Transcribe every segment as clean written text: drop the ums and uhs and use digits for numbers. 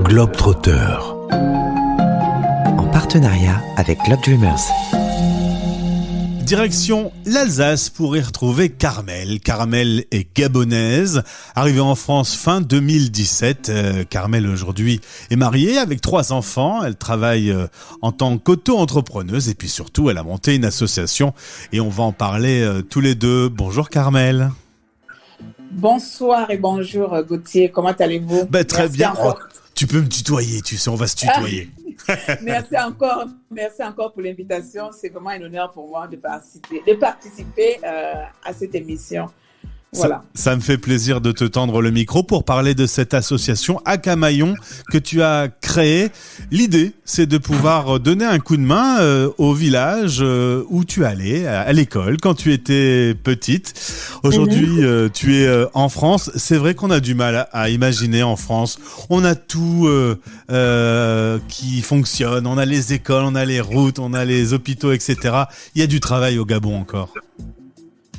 Globetrotter. En partenariat avec Globe Dreamers. Direction l'Alsace pour y retrouver Carmel. Carmel est gabonaise, arrivée en France fin 2017. Carmel aujourd'hui est mariée avec 3 enfants. Elle travaille en tant qu'auto-entrepreneuse et puis surtout elle a monté une association et on va en parler tous les deux. Bonjour Carmel. Bonsoir et bonjour Gauthier, comment allez-vous? Très bien. Oh, tu peux me tutoyer, tu sais, on va se tutoyer. Merci encore pour l'invitation. C'est vraiment un honneur pour moi de participer à cette émission. Voilà. Ça me fait plaisir de te tendre le micro pour parler de cette association Acamaillon que tu as créée. L'idée, c'est de pouvoir donner un coup de main au village où tu allais, à l'école, quand tu étais petite. Aujourd'hui, tu es en France. C'est vrai qu'on a du mal à imaginer en France. On a tout qui fonctionne. On a les écoles, on a les routes, on a les hôpitaux, etc. Il y a du travail au Gabon encore.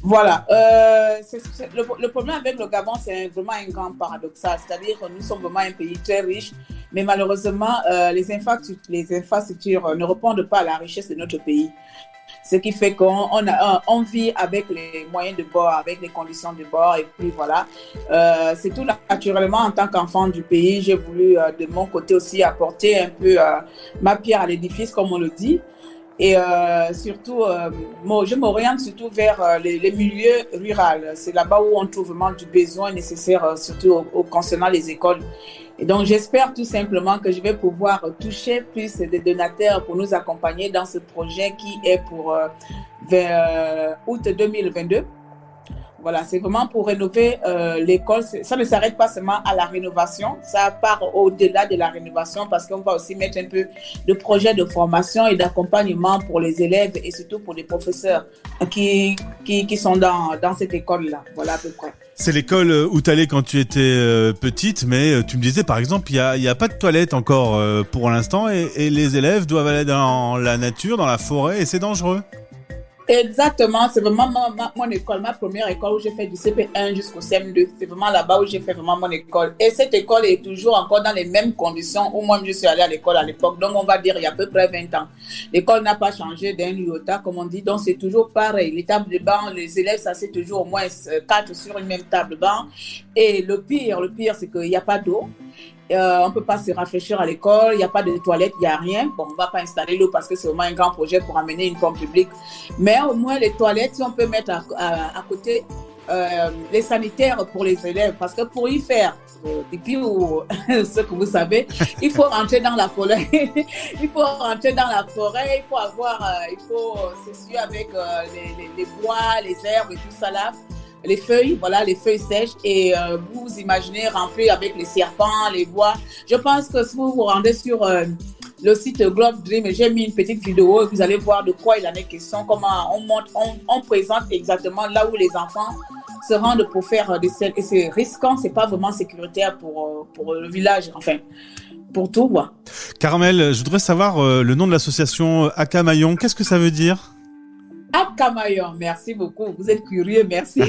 Voilà, le problème avec le Gabon, c'est vraiment un grand paradoxal, c'est-à-dire que nous sommes vraiment un pays très riche, mais malheureusement, les infrastructures ne répondent pas à la richesse de notre pays. Ce qui fait qu'on vit avec les moyens de bord, avec les conditions de bord, et puis voilà. C'est tout naturellement, en tant qu'enfant du pays, j'ai voulu de mon côté aussi apporter un peu ma pierre à l'édifice, comme on le dit. Et surtout, je m'oriente surtout vers les milieux ruraux. C'est là-bas où on trouve vraiment du besoin nécessaire, surtout concernant les écoles. Et donc, j'espère tout simplement que je vais pouvoir toucher plus de donateurs pour nous accompagner dans ce projet qui est pour vers août 2022. Voilà, c'est vraiment pour rénover l'école. Ça ne s'arrête pas seulement à la rénovation, ça part au-delà de la rénovation parce qu'on va aussi mettre un peu de projets de formation et d'accompagnement pour les élèves et surtout pour les professeurs qui sont dans cette école-là. Voilà à peu près. C'est l'école où tu allais quand tu étais petite, mais tu me disais par exemple, il y a pas de toilette encore pour l'instant et les élèves doivent aller dans la nature, dans la forêt et c'est dangereux. Exactement, c'est vraiment mon école, ma première école où j'ai fait du CP1 jusqu'au CM2. C'est vraiment là-bas où j'ai fait vraiment mon école. Et cette école est toujours encore dans les mêmes conditions où moi je suis allée à l'école à l'époque. Donc on va dire il y a à peu près 20 ans. L'école n'a pas changé d'un iota, comme on dit. Donc c'est toujours pareil. Les tables de banc, les élèves s'asseyent toujours au moins 4 sur une même table de banc. Et le pire, c'est qu'il n'y a pas d'eau. On ne peut pas se rafraîchir à l'école, il n'y a pas de toilettes, il n'y a rien. Bon, on ne va pas installer l'eau parce que c'est vraiment un grand projet pour amener une pompe publique. Mais au moins, les toilettes, si on peut mettre à côté les sanitaires pour les élèves. Parce que pour y faire, pipi ou ce que vous savez, il faut rentrer dans la forêt. Il faut s'essuyer avec les bois, les herbes et tout ça là. Les feuilles sèches et vous imaginez remplir avec les serpents, les bois. Je pense que si vous vous rendez sur le site Globe Dream, j'ai mis une petite vidéo et vous allez voir de quoi il en est question, comment on présente exactement là où les enfants se rendent pour faire des selles. Et c'est risquant, c'est pas vraiment sécuritaire pour le village, enfin, pour tout. Ouais. Carmel, je voudrais savoir le nom de l'association Acamaillon, qu'est-ce que ça veut dire ? Acamaillon, merci beaucoup. Vous êtes curieux, merci.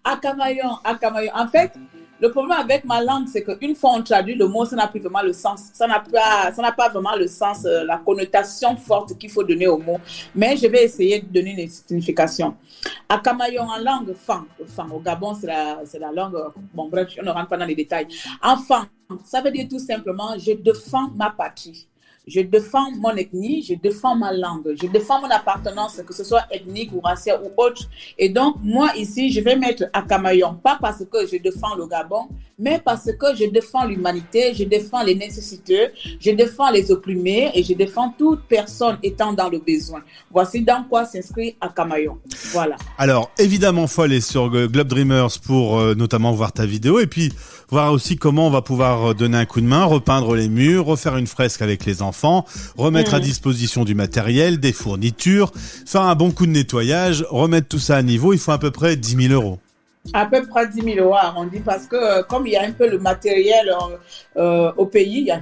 Acamaillon. En fait, le problème avec ma langue, c'est qu'une fois on traduit le mot, ça n'a plus vraiment le sens. Ça n'a pas vraiment le sens, la connotation forte qu'il faut donner au mot. Mais je vais essayer de donner une signification. Acamaillon en langue Fang. Au Gabon, c'est la langue. Bon, bref, on ne rentre pas dans les détails. Enfant, ça veut dire tout simplement, je défends ma patrie. Je défends mon ethnie, je défends ma langue, je défends mon appartenance, que ce soit ethnique ou raciale ou autre. Et donc, moi, ici, je vais mettre Acamaillon, pas parce que je défends le Gabon, mais parce que je défends l'humanité, je défends les nécessiteux, je défends les opprimés et je défends toute personne étant dans le besoin. Voici dans quoi s'inscrit Acamaillon. Voilà. Alors, évidemment, il faut aller sur Globe Dreamers pour notamment voir ta vidéo et puis voir aussi comment on va pouvoir donner un coup de main, repeindre les murs, refaire une fresque avec les enfants, remettre à disposition du matériel, des fournitures, faire un bon coup de nettoyage, remettre tout ça à niveau. Il faut à peu près 10 000 euros. À peu près 10 000 euros arrondis parce que comme il y a un peu le matériel au pays, il y a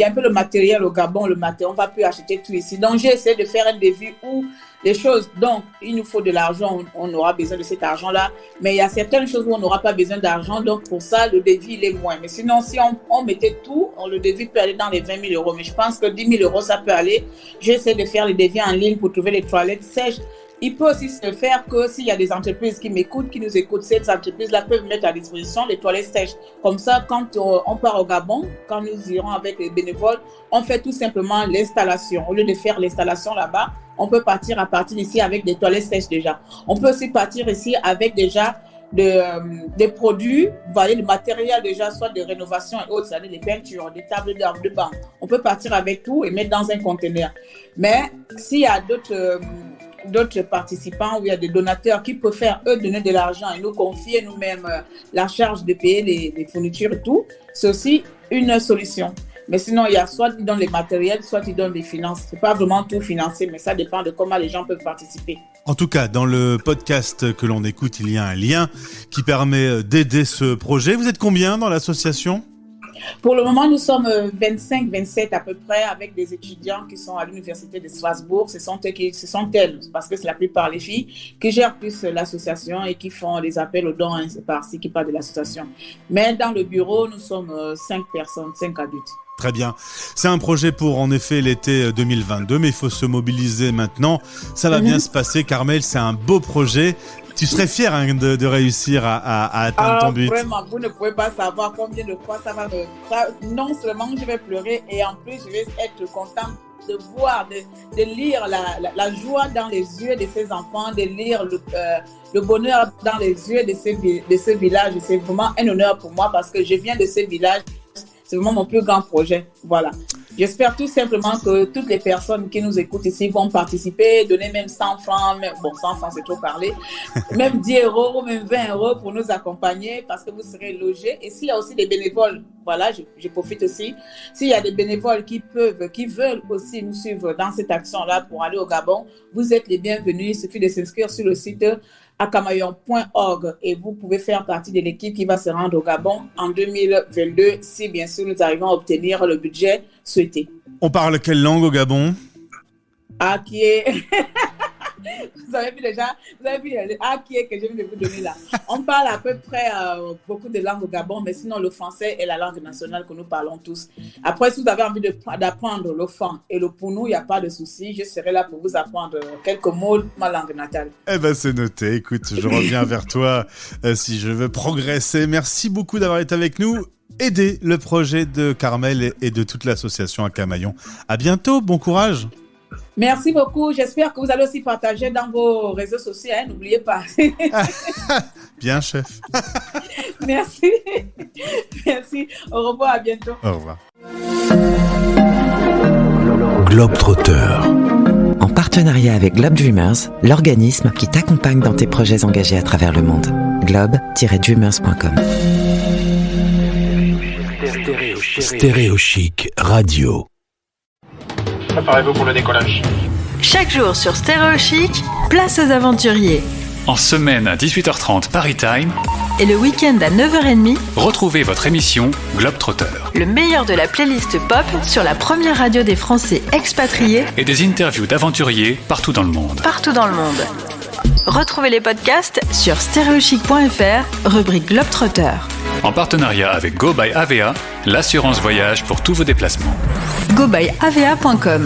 un peu le matériel au Gabon, on ne va plus acheter tout ici. Donc j'ai essayé de faire un devis où les choses, donc il nous faut de l'argent, on aura besoin de cet argent-là, mais il y a certaines choses où on n'aura pas besoin d'argent, donc pour ça, le devis, il est moins. Mais sinon, si on mettait tout, le devis peut aller dans les 20 000 euros, mais je pense que 10 000 euros, ça peut aller. J'essaie de faire les devis en ligne pour trouver les toilettes sèches. Il peut aussi se faire que s'il y a des entreprises qui m'écoutent, qui nous écoutent, ces entreprises-là peuvent mettre à disposition les toilettes sèches. Comme ça, quand on part au Gabon, quand nous irons avec les bénévoles, on fait tout simplement l'installation. Au lieu de faire l'installation là-bas, on peut partir à partir d'ici avec des toilettes sèches déjà. On peut aussi partir ici avec déjà des produits, vous voyez, le matériel déjà, soit de rénovation et autres, c'est-à-dire des peintures, des tables de banc. On peut partir avec tout et mettre dans un conteneur. Mais s'il y a d'autres participants ou il y a des donateurs qui préfèrent, eux, donner de l'argent et nous confier nous-mêmes la charge de payer les fournitures et tout, c'est aussi une solution. Mais sinon, il y a soit ils donnent les matériels, soit ils donnent les finances. C'est pas vraiment tout financé, mais ça dépend de comment les gens peuvent participer. En tout cas, dans le podcast que l'on écoute, il y a un lien qui permet d'aider ce projet. Vous êtes combien dans l'association ? Pour le moment, nous sommes 25-27 à peu près avec des étudiants qui sont à l'université de Strasbourg. Ce sont elles, parce que c'est la plupart les filles, qui gèrent plus l'association et qui font des appels aux dons par-ci qui parlent de l'association. Mais dans le bureau, nous sommes 5 personnes, 5 adultes. Très bien. C'est un projet pour, en effet, l'été 2022, mais il faut se mobiliser maintenant. Ça va bien se passer. Carmel, c'est un beau projet. Tu serais fière de réussir à atteindre ton but. Vraiment, vous ne pouvez pas savoir combien de fois ça va me... non seulement je vais pleurer, et en plus, je vais être contente de voir, de lire la joie dans les yeux de ces enfants, de lire le bonheur dans les yeux de ce village. C'est vraiment un honneur pour moi parce que je viens de ce village. C'est vraiment mon plus grand projet. Voilà. J'espère tout simplement que toutes les personnes qui nous écoutent ici vont participer, donner même 100 francs, bon 100 francs c'est trop parler, même 10 euros, même 20 euros pour nous accompagner parce que vous serez logés. Et s'il y a aussi des bénévoles, voilà, je profite aussi, s'il y a des bénévoles qui veulent aussi nous suivre dans cette action-là pour aller au Gabon, vous êtes les bienvenus. Il suffit de s'inscrire sur le site akamayon.org et vous pouvez faire partie de l'équipe qui va se rendre au Gabon en 2022 si bien sûr nous arrivons à obtenir le budget souhaité. On parle quelle langue au Gabon ? Qui est... Vous avez vu le qui est que je viens de vous donner là. On parle à peu près beaucoup de langues au Gabon, mais sinon le français est la langue nationale que nous parlons tous. Après, si vous avez envie d'apprendre le fan et le pounou, il n'y a pas de souci. Je serai là pour vous apprendre quelques mots de ma langue natale. Eh ben c'est noté. Écoute, je reviens vers toi si je veux progresser. Merci beaucoup d'avoir été avec nous. Aider le projet de Carmel et de toute l'association Akamayon. À bientôt. Bon courage. Merci beaucoup. J'espère que vous allez aussi partager dans vos réseaux sociaux. N'oubliez pas. Bien, chef. Merci. Merci. Au revoir. À bientôt. Au revoir. Globetrotter. En partenariat avec Globe Dreamers, l'organisme qui t'accompagne dans tes projets engagés à travers le monde. globe-dreamers.com. Stéréo Chic Radio. Préparez-vous pour le décollage. Chaque jour sur Stéréo Chic, place aux aventuriers. En semaine à 18h30 Paris Time. Et le week-end à 9h30, retrouvez votre émission Globetrotter. Le meilleur de la playlist pop sur la première radio des Français expatriés. Et des interviews d'aventuriers partout dans le monde. Retrouvez les podcasts sur stereochic.fr, rubrique Globetrotter. En partenariat avec Go by AVA, l'assurance voyage pour tous vos déplacements. gobyava.com